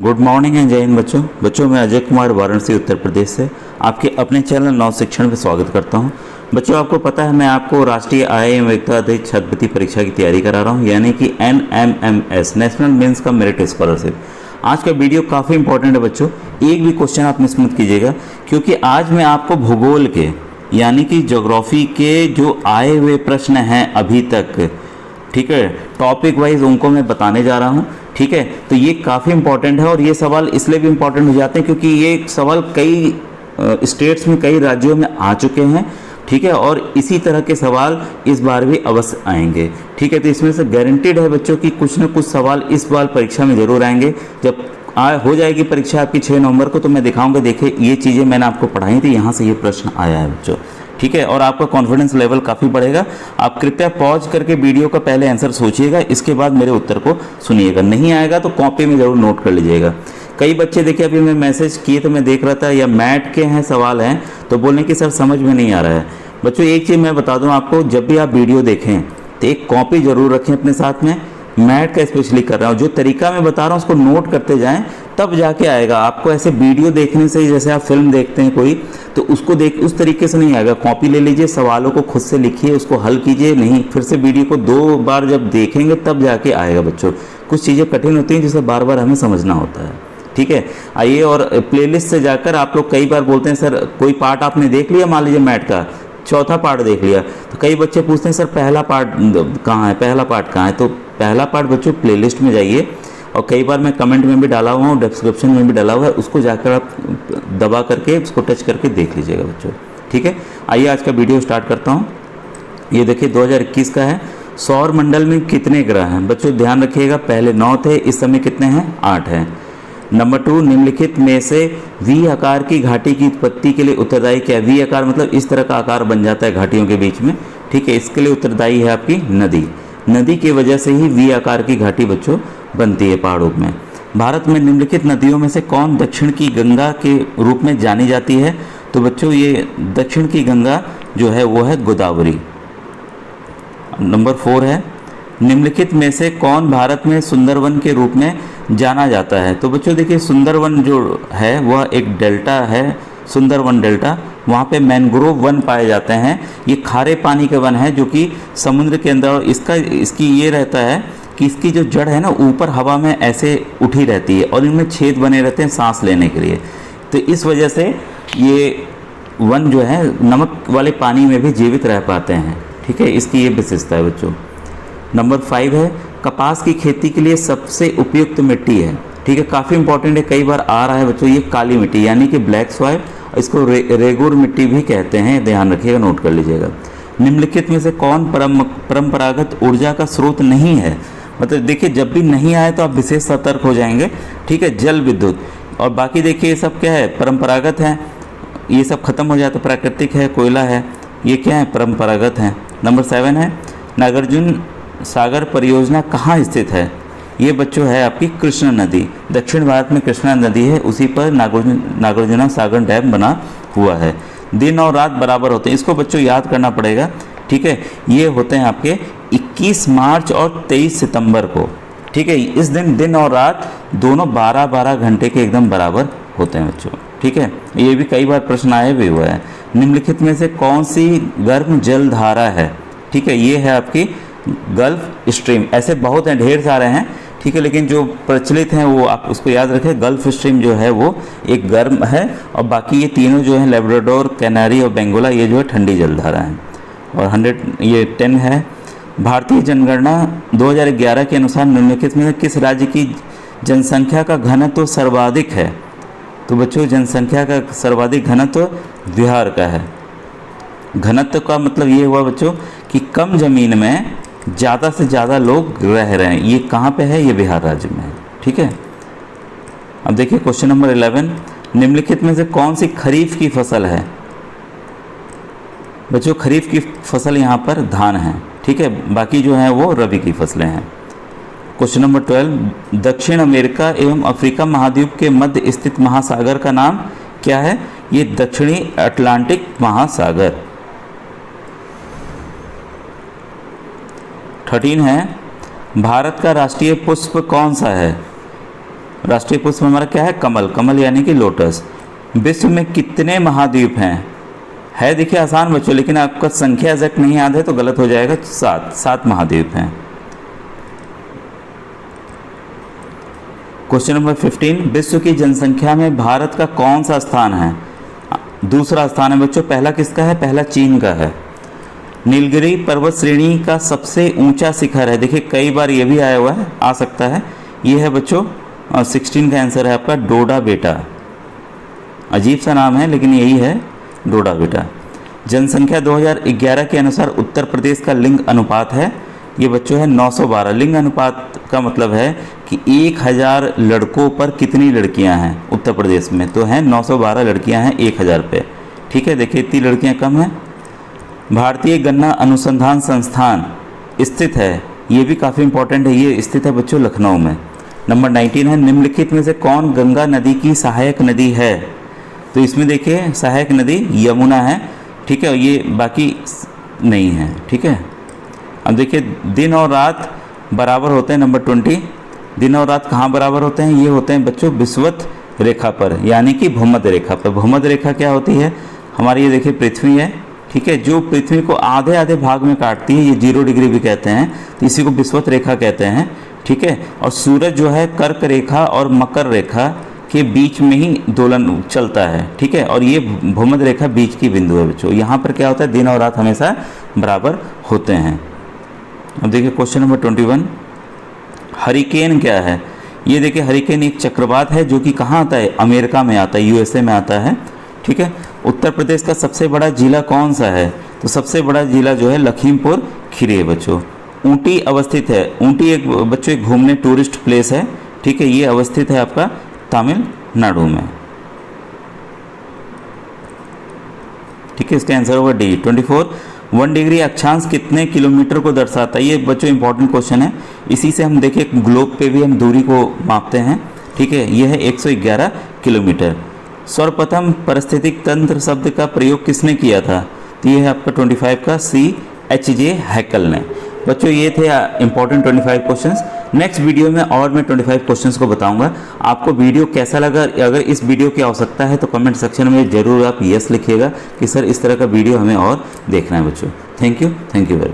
Good morning and जय हिंद बच्चों मैं अजय कुमार वाराणसी उत्तर प्रदेश से आपके अपने चैनल नव शिक्षण में स्वागत करता हूं। बच्चों आपको पता है मैं आपको राष्ट्रीय IIM एकता अध्यक्ष छात्रवृत्ति परीक्षा की तैयारी करा रहा हूं, यानी कि NMMS नेशनल मेंस का मेरिट स्कॉलरशिप। आज का वीडियो काफ़ी इंपॉर्टेंट है बच्चों, एक भी क्वेश्चन आप मिस मत कीजिएगा, क्योंकि आज मैं आपको भूगोल के यानी कि ज्योग्राफी के जो आए हुए प्रश्न हैं अभी तक, ठीक है, टॉपिक वाइज उनको मैं बताने जा रहा हूँ। ठीक है, तो ये काफ़ी इंपॉर्टेंट है और ये सवाल इसलिए भी इंपॉर्टेंट हो जाते हैं क्योंकि ये सवाल कई स्टेट्स में कई राज्यों में आ चुके हैं। ठीक है, और इसी तरह के सवाल इस बार भी अवश्य आएंगे। ठीक है, तो इसमें से गारंटीड है बच्चों कि कुछ न कुछ सवाल इस बार परीक्षा में ज़रूर आएंगे। जब हो जाएगी परीक्षा आपकी 6 नवंबर को, तो मैं दिखाऊंगा, देखिए ये चीज़ें मैंने आपको पढ़ाई थी, यहाँ से ये प्रश्न आया है बच्चों। ठीक है, और आपका कॉन्फिडेंस लेवल काफ़ी बढ़ेगा। आप कृपया पॉज करके वीडियो का पहले आंसर सोचिएगा, इसके बाद मेरे उत्तर को सुनिएगा। नहीं आएगा तो कॉपी में ज़रूर नोट कर लीजिएगा। कई बच्चे देखिए अभी मैं मैसेज किए तो मैं देख रहा था, या मैट के हैं सवाल हैं तो बोलने की सर समझ में नहीं आ रहा है। बच्चों एक चीज़ मैं बता दूं आपको, जब भी आप वीडियो देखें तो एक कॉपी ज़रूर रखें अपने साथ में। मैट का स्पेशली कर रहा हूँ, जो तरीका मैं बता रहा हूँ उसको नोट करते जाएं, तब जाके आएगा। आपको ऐसे वीडियो देखने से, जैसे आप फिल्म देखते हैं कोई, तो उसको देख उस तरीके से नहीं आएगा। कॉपी ले लीजिए, सवालों को खुद से लिखिए, उसको हल कीजिए, नहीं फिर से वीडियो को 2 बार जब देखेंगे तब जाके आएगा बच्चों। कुछ चीज़ें कठिन होती हैं जिसे बार बार हमें समझना होता है। ठीक है, आइए, और प्लेलिस्ट से जाकर आप लोग कई बार बोलते हैं सर कोई पार्ट आपने देख लिया, मान लीजिए मैट का चौथा पार्ट देख लिया, तो कई बच्चे पूछते हैं सर पहला पार्ट कहाँ है, पहला पार्ट कहाँ है। तो पहला पार्ट बच्चों प्लेलिस्ट में जाइए, और कई बार मैं कमेंट में भी डाला हुआ हूँ, डिस्क्रिप्शन में भी डाला हुआ है, उसको जाकर आप दबा करके उसको टच करके देख लीजिएगा बच्चों। ठीक है, आइए आज का वीडियो स्टार्ट करता हूँ। ये देखिए 2021 का है। सौर मंडल में कितने ग्रह हैं बच्चों, ध्यान रखिएगा, पहले 9 थे, इस समय कितने हैं, 8 हैं। नंबर 2, निम्नलिखित में से वी आकार की घाटी की उत्पत्ति के लिए उत्तरदायी क्या है। वी आकार मतलब इस तरह का आकार बन जाता है घाटियों के बीच में। ठीक है, इसके लिए उत्तरदायी है आपकी नदी। नदी की वजह से ही वी आकार की घाटी बच्चों बनती है पहाड़ों में। भारत में निम्नलिखित नदियों में से कौन दक्षिण की गंगा के रूप में जानी जाती है। तो बच्चों ये दक्षिण की गंगा जो है वो है गोदावरी। नंबर 4 है, निम्नलिखित में से कौन भारत में सुंदरवन के रूप में जाना जाता है। तो बच्चों देखिए सुंदरवन जो है वह एक डेल्टा है, सुंदरवन डेल्टा, वहाँ पे मैंग्रोव वन पाए जाते हैं। ये खारे पानी के वन है जो कि समुद्र के अंदर, इसकी ये रहता है कि इसकी जो जड़ है ना ऊपर हवा में ऐसे उठी रहती है और इनमें छेद बने रहते हैं सांस लेने के लिए। तो इस वजह से ये वन जो है नमक वाले पानी में भी जीवित रह पाते हैं। ठीक है, इसकी ये विशेषता है बच्चों। नंबर 5 है, कपास की खेती के लिए सबसे उपयुक्त मिट्टी है। ठीक है, काफ़ी इंपॉर्टेंट है, कई बार आ रहा है बच्चों, ये काली मिट्टी यानी कि ब्लैक सॉइल, इसको रेगुर मिट्टी भी कहते हैं, ध्यान रखिएगा, नोट कर लीजिएगा। निम्नलिखित में से कौन परंपरागत ऊर्जा का स्रोत नहीं है। मतलब देखिए जब भी नहीं आए तो आप विशेष सतर्क हो जाएंगे। ठीक है, जल विद्युत, और बाकी देखिए ये सब क्या है, परंपरागत है, ये सब खत्म हो जाता है, प्राकृतिक है, कोयला है, ये क्या है, परंपरागत है। नंबर 7 है, नागार्जुन सागर परियोजना कहाँ स्थित है। ये बच्चों है आपकी कृष्णा नदी, दक्षिण भारत में कृष्णा नदी है, उसी पर नागार्जुना सागर डैम बना हुआ है। दिन और रात बराबर होते हैं, इसको बच्चों याद करना पड़ेगा। ठीक है, ये होते हैं आपके 21 मार्च और 23 सितंबर को। ठीक है, इस दिन और रात दोनों 12-12 घंटे के एकदम बराबर होते हैं बच्चों। ठीक है, ये भी कई बार प्रश्न आए भी हुआ है। निम्नलिखित में से कौन सी गर्म जल धारा है। ठीक है, ये है आपकी गल्फ स्ट्रीम। ऐसे बहुत हैं, ढेर सारे हैं। ठीक है, लेकिन जो प्रचलित हैं वो आप उसको याद रखें। गल्फ स्ट्रीम जो है वो एक गर्म है, और बाकी ये तीनों जो हैं लेब्राडोर, कैनारी और बेंगोला, ये जो है ठंडी जलधारा हैं। और 10 है, भारतीय जनगणना 2011 के अनुसार निम्नलिखित में किस राज्य की जनसंख्या का घनत्व सर्वाधिक है। तो बच्चों जनसंख्या का सर्वाधिक घनत्व बिहार का है। घनत्व का मतलब ये हुआ बच्चों कि कम जमीन में ज़्यादा से ज़्यादा लोग रह रहे हैं। ये कहाँ पे है, ये बिहार राज्य में है। ठीक है, अब देखिए क्वेश्चन नंबर 11, निम्नलिखित में से कौन सी खरीफ की फसल है। बच्चों खरीफ की फसल यहाँ पर धान है। ठीक है, बाकी जो है वो रबी की फसलें हैं। क्वेश्चन नंबर 12, दक्षिण अमेरिका एवं अफ्रीका महाद्वीप के मध्य स्थित महासागर का नाम क्या है। ये दक्षिणी अटलांटिक महासागर। 13 है, भारत का राष्ट्रीय पुष्प कौन सा है। राष्ट्रीय पुष्प हमारा क्या है? कमल। कमल यानी कि लोटस। विश्व में कितने महाद्वीप हैं? है देखिए आसान बच्चों, लेकिन आपका संख्या एग्जैक्ट नहीं याद है तो गलत हो जाएगा। 7 महाद्वीप हैं। क्वेश्चन नंबर 15, विश्व की जनसंख्या में भारत का कौन सा स्थान है? दूसरा स्थान है बच्चों। पहला किसका है? पहला चीन का है। नीलगिरी पर्वत श्रेणी का सबसे ऊंचा शिखर है, देखिए कई बार ये भी आया हुआ है, आ सकता है। ये है बच्चों 16 का आंसर है आपका डोडा बेटा। अजीब सा नाम है लेकिन यही है, डोडा बेटा। जनसंख्या 2011 के अनुसार उत्तर प्रदेश का लिंग अनुपात है, ये बच्चों है 912। लिंग अनुपात का मतलब है कि 1000 लड़कों पर कितनी लड़कियां हैं उत्तर प्रदेश में, तो हैं 912 लड़कियां हैं 1000 पे। ठीक है, देखिए इतनी लड़कियां कम हैं। भारतीय गन्ना अनुसंधान संस्थान स्थित है, ये भी काफ़ी इंपॉर्टेंट है, ये स्थित है बच्चों लखनऊ में। नंबर 19 है, निम्नलिखित में से कौन गंगा नदी की सहायक नदी है? तो इसमें देखिए सहायक नदी यमुना है। ठीक है, ये बाकी नहीं है। ठीक है, अब देखिए दिन और रात बराबर होते हैं। नंबर 20, दिन और रात कहाँ बराबर होते हैं? ये होते हैं बच्चों विषुवत रेखा पर, यानी कि भूमध्य रेखा पर। भूमध्य रेखा क्या होती है? हमारी ये देखिए पृथ्वी है। ठीक है, जो पृथ्वी को आधे आधे भाग में काटती है, ये 0 डिग्री भी कहते हैं, तो इसी को विषुवत रेखा कहते हैं। ठीक है, और सूरज जो है कर्क रेखा और मकर रेखा के बीच में ही दोलन चलता है। ठीक है, और ये भूमध्य रेखा बीच की बिंदु है बच्चों। यहाँ पर क्या होता है? दिन और रात हमेशा बराबर होते हैं। अब देखिए क्वेश्चन नंबर 21, हरिकेन क्या है? ये देखिए हरिकेन एक चक्रवात है जो कि कहाँ आता है? अमेरिका में आता है, यूएसए में आता है। ठीक है, उत्तर प्रदेश का सबसे बड़ा जिला कौन सा है? तो सबसे बड़ा जिला जो है लखीमपुर खीरी है बच्चों। ऊटी अवस्थित है। ऊटी एक बच्चों एक घूमने टूरिस्ट प्लेस है। ठीक है, ये अवस्थित है आपका तमिलनाडु में। ठीक है, इसका आंसर होगा डी 24। 1 डिग्री अक्षांश कितने किलोमीटर को दर्शाता है? ये बच्चों इंपॉर्टेंट क्वेश्चन है। इसी से हम देखिए ग्लोब पे भी हम दूरी को मापते हैं। ठीक है, ये है 111 किलोमीटर। सर्वप्रथम पारिस्थितिक तंत्र शब्द का प्रयोग किसने किया था? तो ये है आपका 25 का CHJ हैकल ने। बच्चों ये थे इंपॉर्टेंट 25 क्वेश्चंस। नेक्स्ट वीडियो में और मैं 25 क्वेश्चंस को बताऊंगा। आपको वीडियो कैसा लगा? अगर इस वीडियो की आवश्यकता है तो कमेंट सेक्शन में ज़रूर आप यस लिखिएगा कि सर इस तरह का वीडियो हमें और देखना है बच्चों। Thank you very much.